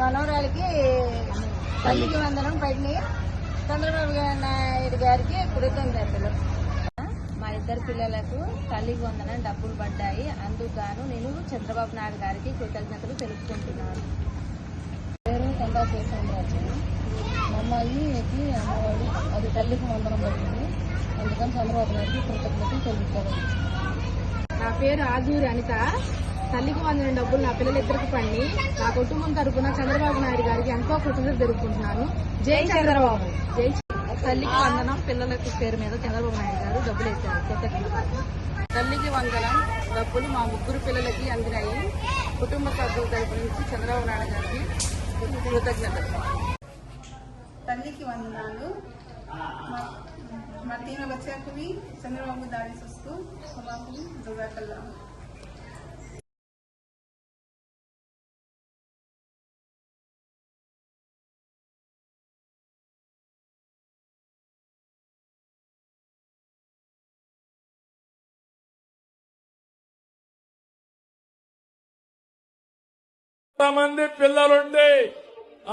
మనవరాలకి తల్లికి వందనం పడినాయి. చంద్రబాబు నాయుడు గారికి కృతజ్ఞతలు. మా ఇద్దరు పిల్లలకు తల్లికి వందనం డబ్బులు పడ్డాయి. అందుకు గాను నేను చంద్రబాబు నాయుడు గారికి కృతజ్ఞతలు తెలుపుకుంటున్నాను. పేరు కందా శేషరాజు. మా అమ్మాయికి అమ్మవాడు అది తల్లికి వందనం పడింది. అందుకని చంద్రబాబు నాయుడికి కృతజ్ఞతలు తెలుపుతారు. నా పేరు ఆజూరి అనిత. తల్లికి వందనం డబ్బులు నా పిల్లలిద్దరికి పండి నా కుటుంబం తరపున చంద్రబాబు నాయుడు గారికి ఎంతో కృతజ్ఞతలు తెలుపుకుంటున్నాను. జై చంద్రబాబు. జై తల్లికి వందనం పిల్లలకి పేరు మీద చంద్రబాబు నాయుడు గారు డబ్బులు వేశారు. కృతజ్ఞతలు. తల్లికి వందనం డబ్బులు మా ముగ్గురు పిల్లలకి అందినాయి. కుటుంబ సభ్యుల తరపు నుంచి చంద్రబాబు నాయుడు గారికి కృతజ్ఞతలు. तल्ली की वंदनालु మా तीनों बच्चों को भी चंद्रबाबु दाढ़ी सुस्तु सभाకు జజాకల్లా. ఎంతమంది పిల్లలుంటే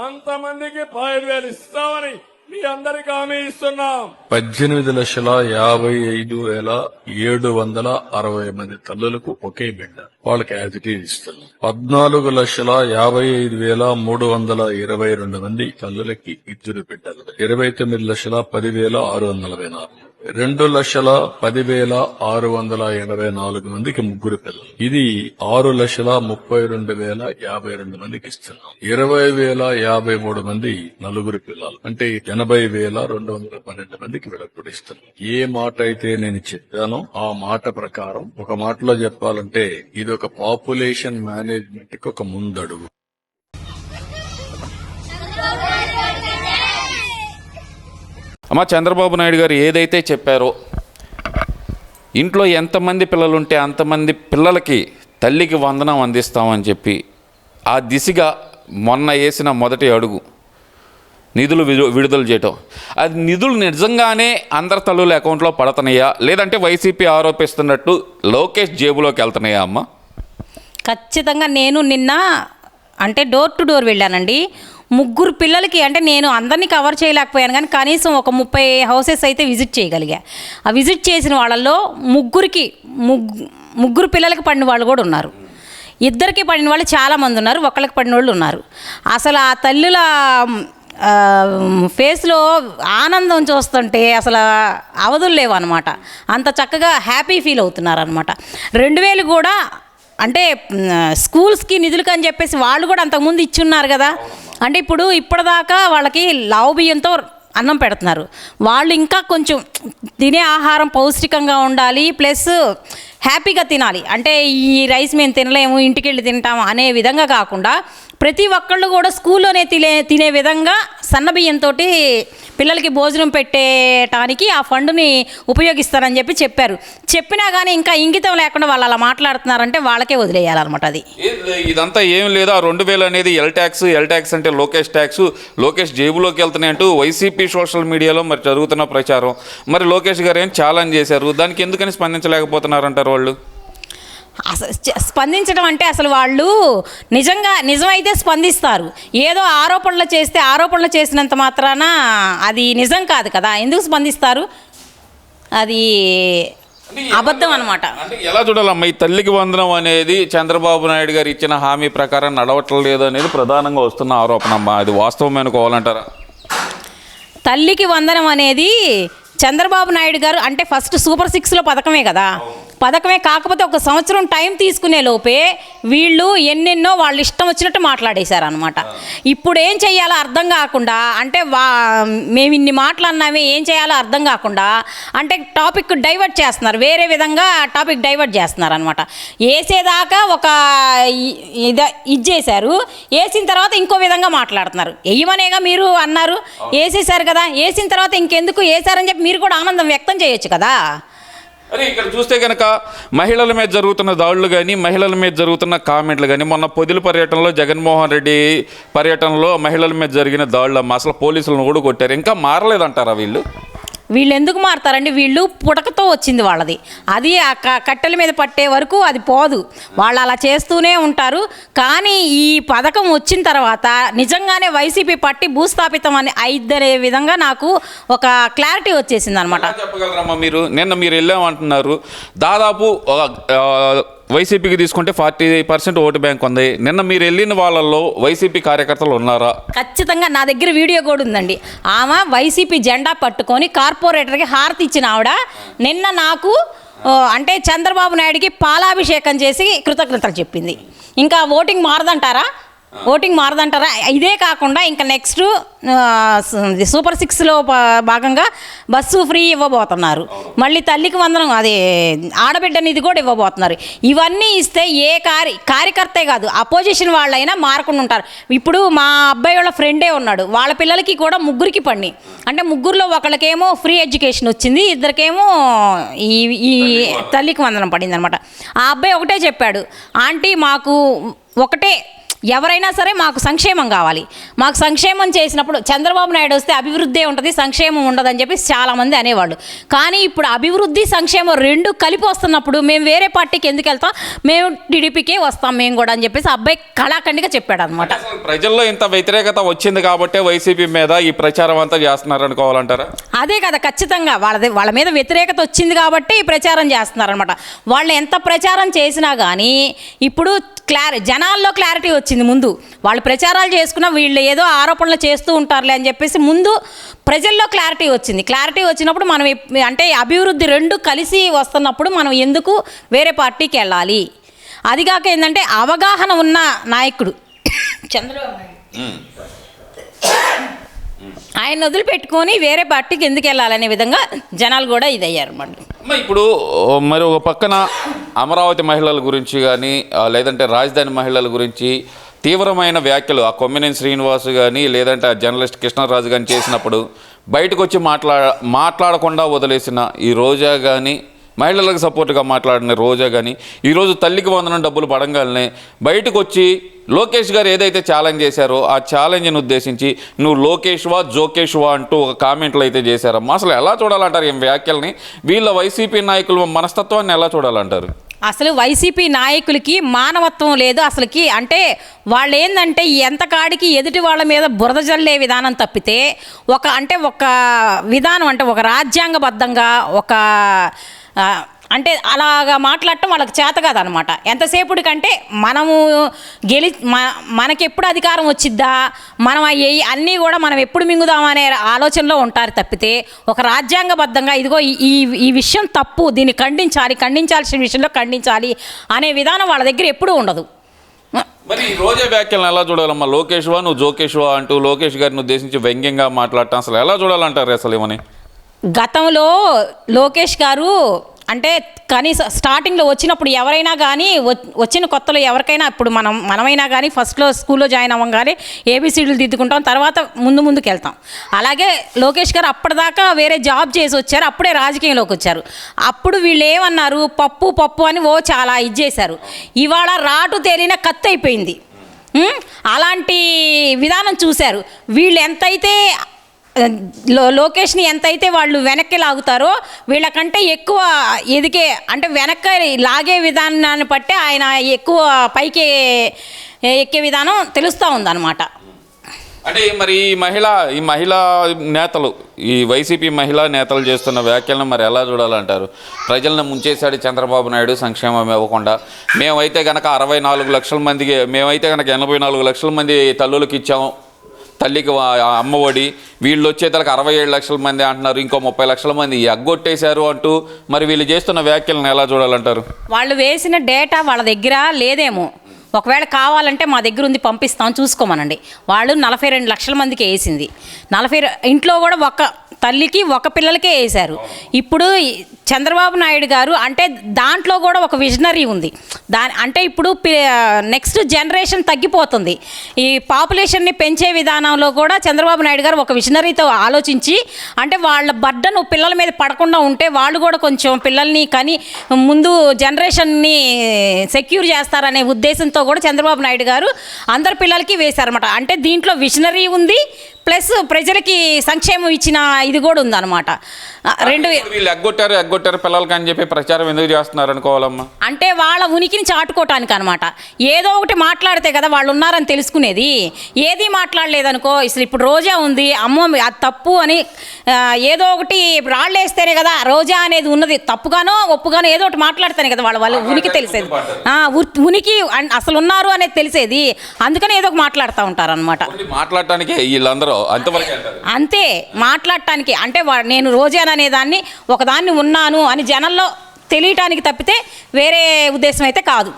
అంతమందికి 5,000 ఇస్తామని మీ అందరికి హామీ ఇస్తున్నాం. 18,55,760 మంది తల్లులకు ఒకే బిడ్డ వాళ్ళకి యాజ్ ఇట్ ఈజ్ ఇస్తున్నాం. 14,55,322 మంది తల్లులకి ఇద్దరు బిడ్డలు. 29,10,644. 2,10,684 మందికి ముగ్గురు పిల్లలు. ఇది 6,32,052 మందికి ఇస్తున్నాం. 20,053 మంది నలుగురు పిల్లలు. అంటే 80,212 మందికి వీళ్ళకు ఇస్తున్నాం. ఏ మాట అయితే నేను చెప్పానో ఆ మాట ప్రకారం ఒక మాటలో చెప్పాలంటే ఇది ఒక పాపులేషన్ మేనేజ్మెంట్ కి ఒక ముందడుగు. అమ్మ, చంద్రబాబు నాయుడు గారు ఏదైతే చెప్పారో ఇంట్లో ఎంతమంది పిల్లలుంటే అంతమంది పిల్లలకి తల్లికి వందనం అందిస్తామని చెప్పి ఆ దిశగా మొన్న వేసిన మొదటి అడుగు నిధులు విడుదల చేయటం. అది నిధులు నిజంగానే అందరి తల్లుల అకౌంట్లో పడుతున్నాయా, లేదంటే వైసీపీ ఆరోపిస్తున్నట్టు లోకేష్ జేబులోకి వెళ్తున్నాయా అమ్మ? ఖచ్చితంగా నేను నిన్న అంటే డోర్ టు డోర్ వెళ్ళానండి. ముగ్గురు పిల్లలకి అంటే నేను అందరినీ కవర్ చేయలేకపోయాను కానీ కనీసం ఒక 30 హౌసెస్ అయితే విజిట్ చేయగలిగా. ఆ విజిట్ చేసిన వాళ్ళల్లో ముగ్గురు పిల్లలకి పడిన వాళ్ళు కూడా ఉన్నారు. ఇద్దరికి పడిన వాళ్ళు చాలామంది ఉన్నారు. ఒకళ్ళకి పడిన వాళ్ళు ఉన్నారు. అసలు ఆ తల్లుల ఫేస్లో ఆనందం చూస్తుంటే అసలు అవధులు లేవు అనమాట. అంత చక్కగా హ్యాపీ ఫీల్ అవుతున్నారు అనమాట. 2,000 కూడా అంటే స్కూల్స్కి నిధులకి అని చెప్పేసి వాళ్ళు కూడా అంతకుముందు ఇచ్చున్నారు కదా. అంటే ఇప్పటిదాకా వాళ్ళకి లావు బియ్యంతో అన్నం పెడుతున్నారు. వాళ్ళు ఇంకా కొంచెం తినే ఆహారం పౌష్టికంగా ఉండాలి, ప్లస్ హ్యాపీగా తినాలి. అంటే ఈ రైస్ మేము తినలేము, ఇంటికి వెళ్ళి తింటాము అనే విధంగా కాకుండా ప్రతి ఒక్కళ్ళు కూడా స్కూల్లోనే తినే విధంగా సన్నబియ్యంతో పిల్లలకి భోజనం పెట్టేటానికి ఆ ఫండ్ని ఉపయోగిస్తారని చెప్పారు. చెప్పినా కానీ ఇంకా ఇంగితం లేకుండా వాళ్ళు అలా మాట్లాడుతున్నారంటే వాళ్ళకే వదిలేయాలన్నమాట. అది ఇదంతా ఏం లేదా 2,000 అనేది ఎల్ ట్యాక్స్ అంటే లోకేష్ ట్యాక్స్, లోకేష్ జేబులోకి వెళ్తున్నాయి అంటూ వైసీపీ సోషల్ మీడియాలో మరి జరుగుతున్న ప్రచారం. మరి లోకేష్ గారు ఏం ఛాలెంజ్ చేశారు, దానికి ఎందుకని స్పందించలేకపోతున్నారంటారు వాళ్ళు? అసలు స్పందించడం అంటే అసలు వాళ్ళు నిజమైతే స్పందిస్తారు. ఏదో ఆరోపణలు చేసినంత మాత్రాన అది నిజం కాదు కదా. ఎందుకు స్పందిస్తారు? అది అబద్ధం అనమాట. అంటే ఎలా చూడాలమ్మా, ఈ తల్లికి వందనం అనేది చంద్రబాబు నాయుడు గారు ఇచ్చిన హామీ ప్రకారం నడవట్లేదు అనేది ప్రధానంగా వస్తున్న ఆరోపణ అమ్మా. అది వాస్తవం అనుకోవాలంటారా? తల్లికి వందనం అనేది చంద్రబాబు నాయుడు గారు అంటే ఫస్ట్ సూపర్ 6లో పథకమే కదా. పథకమే కాకపోతే ఒక సంవత్సరం టైం తీసుకునే లోపే వీళ్ళు ఎన్నెన్నో వాళ్ళు ఇష్టం వచ్చినట్టు మాట్లాడేశారు అనమాట. ఇప్పుడు ఏం చేయాలో అర్థం కాకుండా అంటే మేము ఇన్ని మాట్లాడినామే ఏం చేయాలో అర్థం కాకుండా అంటే టాపిక్ డైవర్ట్ చేస్తున్నారు, వేరే విధంగా టాపిక్ డైవర్ట్ చేస్తున్నారు అనమాట. వేసేదాకా ఒక ఇది చేశారు, వేసిన తర్వాత ఇంకో విధంగా మాట్లాడుతున్నారు. వేయమనేగా మీరు అన్నారు, వేసేసారు కదా, వేసిన తర్వాత ఇంకెందుకు వేసారని చెప్పి మీరు కూడా ఆనందం వ్యక్తం చేయొచ్చు కదా. అరే ఇక్కడ చూస్తే కనుక మహిళల మీద జరుగుతున్న దాడులు కానీ, మహిళల మీద జరుగుతున్న కామెంట్లు కానీ, మొన్న పొదిలి పర్యటనలో జగన్మోహన్ రెడ్డి పర్యటనలో మహిళల మీద జరిగిన దాడులు అసలు పోలీసులను కూడా కొట్టారు. ఇంకా మారలేదంటారా వీళ్ళు? వీళ్ళు ఎందుకు మారుతారండి? వీళ్ళు పుటకతో వచ్చింది వాళ్ళది. అది ఆ కట్టెల మీద పట్టే వరకు అది పోదు. వాళ్ళు అలా చేస్తూనే ఉంటారు. కానీ ఈ పథకం వచ్చిన తర్వాత నిజంగానే వైసీపీ పట్టి భూస్థాపితం అని అయిద్దనే విధంగా నాకు ఒక క్లారిటీ వచ్చేసింది అనమాట. చెప్పగలరమ్మా మీరు? నిన్న మీరు వెళ్ళామంటున్నారు, దాదాపు వైసీపీకి తీసుకుంటే 40% ఓటు బ్యాంక్ ఉంది. నిన్న మీరు వెళ్ళిన వాళ్ళల్లో వైసీపీ కార్యకర్తలు ఉన్నారా? ఖచ్చితంగా నా దగ్గర వీడియో కూడా ఉందండి. ఆమె వైసీపీ జెండా పట్టుకొని కార్పొరేటర్కి హారతి ఇచ్చిన ఆవిడ నిన్న నాకు అంటే చంద్రబాబు నాయుడికి పాలాభిషేకం చేసి కృతజ్ఞతలు చెప్పింది. ఇంకా ఓటింగ్ మారదంటారా? ఇదే కాకుండా ఇంకా నెక్స్ట్ సూపర్ 6లో భాగంగా బస్సు ఫ్రీ ఇవ్వబోతున్నారు. మళ్ళీ తల్లికి వందనం, అది ఆడబిడ్డ నిధి కూడా ఇవ్వబోతున్నారు. ఇవన్నీ ఇస్తే ఏ కార్యకర్తే కాదు, అపోజిషన్ వాళ్ళైనా మారకుండా ఉంటారు. ఇప్పుడు మా అబ్బాయి వాళ్ళ ఫ్రెండే ఉన్నాడు, వాళ్ళ పిల్లలకి కూడా ముగ్గురికి పడి, అంటే ముగ్గురులో ఒకళ్ళకేమో ఫ్రీ ఎడ్యుకేషన్ వచ్చింది, ఇద్దరికేమో ఈ తల్లికి వందనం పడింది అనమాట. ఆ అబ్బాయి ఒకటే చెప్పాడు, ఆంటీ మాకు ఒకటే, ఎవరైనా సరే మాకు సంక్షేమం కావాలి. మాకు సంక్షేమం చేసినప్పుడు చంద్రబాబు నాయుడు వస్తే అభివృద్ధి ఉంటుంది, సంక్షేమం ఉండదని చెప్పి చాలామంది అనేవాళ్ళు. కానీ ఇప్పుడు అభివృద్ధి సంక్షేమం రెండు కలిపి వస్తున్నప్పుడు మేము వేరే పార్టీకి ఎందుకు వెళ్తాం, మేము టీడీపీకే వస్తాం మేము కూడా అని చెప్పేసి అబ్బాయి కళాఖండిగా చెప్పాడు అనమాట. ప్రజల్లో ఇంత వ్యతిరేకత వచ్చింది కాబట్టి వైసీపీ మీద ఈ ప్రచారం అంతా చేస్తున్నారు అనుకోవాలంటారా? అదే కదా, ఖచ్చితంగా వాళ్ళ మీద వ్యతిరేకత వచ్చింది కాబట్టి ఈ ప్రచారం చేస్తున్నారనమాట. వాళ్ళు ఎంత ప్రచారం చేసినా కానీ ఇప్పుడు జనాల్లో క్లారిటీ వచ్చింది. ముందు వాళ్ళు ప్రచారాలు చేసుకున్న వీళ్ళు ఏదో ఆరోపణలు చేస్తూ ఉంటారులే అని చెప్పేసి ముందు ప్రజల్లో క్లారిటీ వచ్చింది. క్లారిటీ వచ్చినప్పుడు మనం అంటే అభివృద్ధి రెండు కలిసి వస్తున్నప్పుడు మనం ఎందుకు వేరే పార్టీకి వెళ్ళాలి? అదిగాక ఏంటంటే అవగాహన ఉన్న నాయకుడు చంద్రబాబు నాయుడు, ఆయన వదిలిపెట్టుకొని వేరే పార్టీకి ఎందుకు వెళ్ళాలనే విధంగా జనాలు కూడా ఇదయ్యారు అన్నమాట. ఇప్పుడు మరి ఒక పక్కన అమరావతి మహిళల గురించి కానీ లేదంటే రాజధాని మహిళల గురించి తీవ్రమైన వ్యాఖ్యలు ఆ కొమ్మినేని శ్రీనివాస్ కానీ లేదంటే ఆ జర్నలిస్ట్ కృష్ణరాజు కానీ చేసినప్పుడు బయటకు వచ్చి మాట్లాడకుండా వదిలేసిన ఈ రోజా కానీ, మహిళలకు సపోర్ట్గా మాట్లాడిన రోజా కానీ, ఈరోజు తల్లికి వందనం డబ్బులు పడంగానే బయటకు వచ్చి లోకేష్ గారు ఏదైతే ఛాలెంజ్ చేశారో ఆ ఛాలెంజ్ని ఉద్దేశించి నువ్వు లోకేష్వా జోకేష్వా అంటూ ఒక కామెంట్లు అయితే చేశారమ్మా. అసలు ఎలా చూడాలంటారు ఈ వ్యాఖ్యల్ని? వీళ్ళ వైసీపీ నాయకుల మనస్తత్వాన్ని ఎలా చూడాలంటారు? అసలు వైసీపీ నాయకులకి మానవత్వం లేదు అసలుకి. అంటే వాళ్ళు ఏంటంటే ఎంత కాడికి ఎదుటి వాళ్ళ మీద బురద జల్లే విధానం తప్పితే ఒక విధానం అంటే ఒక రాజ్యాంగబద్ధంగా ఒక అంటే అలాగా మాట్లాడటం వాళ్ళకి చేత కాదనమాట. ఎంతసేపుడికంటే మనము మనకెప్పుడు అధికారం వచ్చిద్దా, మనం అన్నీ కూడా మనం ఎప్పుడు మింగుదామనే ఆలోచనలో ఉంటారు తప్పితే ఒక రాజ్యాంగబద్ధంగా ఇదిగో ఈ విషయం తప్పు, దీన్ని ఖండించాల్సిన విషయంలో ఖండించాలి అనే విధానం వాళ్ళ దగ్గర ఎప్పుడూ ఉండదు. మరి ఈ రోజా వ్యాఖ్యలను ఎలా చూడాలమ్మా? లోకేష్వా నువ్వు జోకేష్వా అంటూ లోకేష్ గారిని ఉద్దేశించి వ్యంగ్యంగా మాట్లాడటం అసలు ఎలా చూడాలంటారు? అసలు ఏమని గతంలో లోకేష్ గారు అంటే కనీసం స్టార్టింగ్లో వచ్చినప్పుడు ఎవరైనా కానీ వచ్చిన కొత్తలో ఎవరికైనా ఇప్పుడు మనమైనా కానీ ఫస్ట్లో స్కూల్లో జాయిన్ అవ్వగానే ఏబీసీడీలు దిద్దుకుంటాం, తర్వాత ముందుకు వెళ్తాం. అలాగే లోకేష్ గారు అప్పటిదాకా వేరే జాబ్ చేసి వచ్చారు, అప్పుడే రాజకీయంలోకి వచ్చారు. అప్పుడు వీళ్ళు ఏమన్నారు, పప్పు అని చాలా చేశారు. ఇవాళ రాటు తేలిన కత్తి అయిపోయింది. అలాంటి విధానం చూశారు. వీళ్ళు ఎంతైతే లోకేష్ని ఎంతైతే వాళ్ళు వెనక్కి లాగుతారో వీళ్ళకంటే ఎక్కువ ఎదిగే అంటే వెనక్కి లాగే విధానాన్ని బట్టి ఆయన ఎక్కువ పైకి ఎక్కే విధానం తెలుస్తూ ఉందన్నమాట. అంటే మరి ఈ మహిళా నేతలు, ఈ వైసీపీ మహిళా నేతలు చేస్తున్న వ్యాఖ్యలను మరి ఎలా చూడాలంటారు? ప్రజలను ముంచేశాడు చంద్రబాబు నాయుడు సంక్షేమం ఇవ్వకుండా. మేమైతే కనుక 64 లక్షల మందికి, మేమైతే కనుక 84 లక్షల మంది తల్లులకు ఇచ్చాము తల్లికి అమ్మఒడి, వీళ్ళు వచ్చేతలకు 67 లక్షల మంది అంటున్నారు, ఇంకో 30 లక్షల మంది ఎగ్గొట్టేశారు అంటూ మరి వీళ్ళు చేస్తున్న వ్యాఖ్యలను ఎలా చూడాలంటారు? వాళ్ళు వేసిన డేటా వాళ్ళ దగ్గర లేదేమో, ఒకవేళ కావాలంటే మా దగ్గర ఉంది పంపిస్తాం చూసుకోమనండి. వాళ్ళు 42 లక్షల మందికి వేసింది. ఇంట్లో కూడా ఒక తల్లికి ఒక పిల్లలకే వేశారు. ఇప్పుడు చంద్రబాబు నాయుడు గారు అంటే దాంట్లో కూడా ఒక విజనరీ ఉంది. అంటే ఇప్పుడు నెక్స్ట్ జనరేషన్ తగ్గిపోతుంది. ఈ పాపులేషన్ని పెంచే విధానంలో కూడా చంద్రబాబు నాయుడు గారు ఒక విజనరీతో ఆలోచించి అంటే వాళ్ళ బర్డను పిల్లల మీద పడకుండా ఉంటే వాళ్ళు కూడా కొంచెం పిల్లల్ని కానీ ముందు జనరేషన్ని సెక్యూర్ చేస్తారనే ఉద్దేశంతో కూడా చంద్రబాబు నాయుడు గారు అందరి పిల్లలకి వేశారన్నమాట. అంటే దీంట్లో విజనరీ ఉంది, ప్లస్ ప్రజలకి సంక్షేమం ఇచ్చిన ఇది కూడా ఉందన్నమాట. 2000 వీళ్ళు ఎగ్గొట్టారు పిల్లలకి అని చెప్పి ప్రచారం ఎందుకు చేస్తున్నారు అనుకోవాలమ్మా? అంటే వాళ్ళ ఉనికిని చాటుకోవటానికి అనమాట. ఏదో ఒకటి మాట్లాడితే కదా వాళ్ళు ఉన్నారని తెలుసుకునేది. ఏది మాట్లాడలేదనుకో, అసలు ఇప్పుడు రోజా ఉంది, అమ్మో అది తప్పు అని ఏదో ఒకటి రాళ్ళు వేస్తేనే కదా రోజా అనేది ఉన్నది. తప్పుగానో ఒప్పుగానో ఏదో ఒకటి మాట్లాడితేనే కదా వాళ్ళ ఉనికి తెలిసేది. ఉనికి అసలు ఉన్నారు అనేది తెలిసేది. అందుకని ఏదో ఒక మాట్లాడుతూ ఉంటారు అనమాట. మాట్లాడటానికి వీళ్ళందరూ అంతే, మాట్లాడటానికి. అంటే నేను రోజా అనే దాన్ని ఒకదాన్ని ఉన్నాను అని జనంలో తెలియటానికి తప్పితే వేరే ఉద్దేశం అయితే కాదు.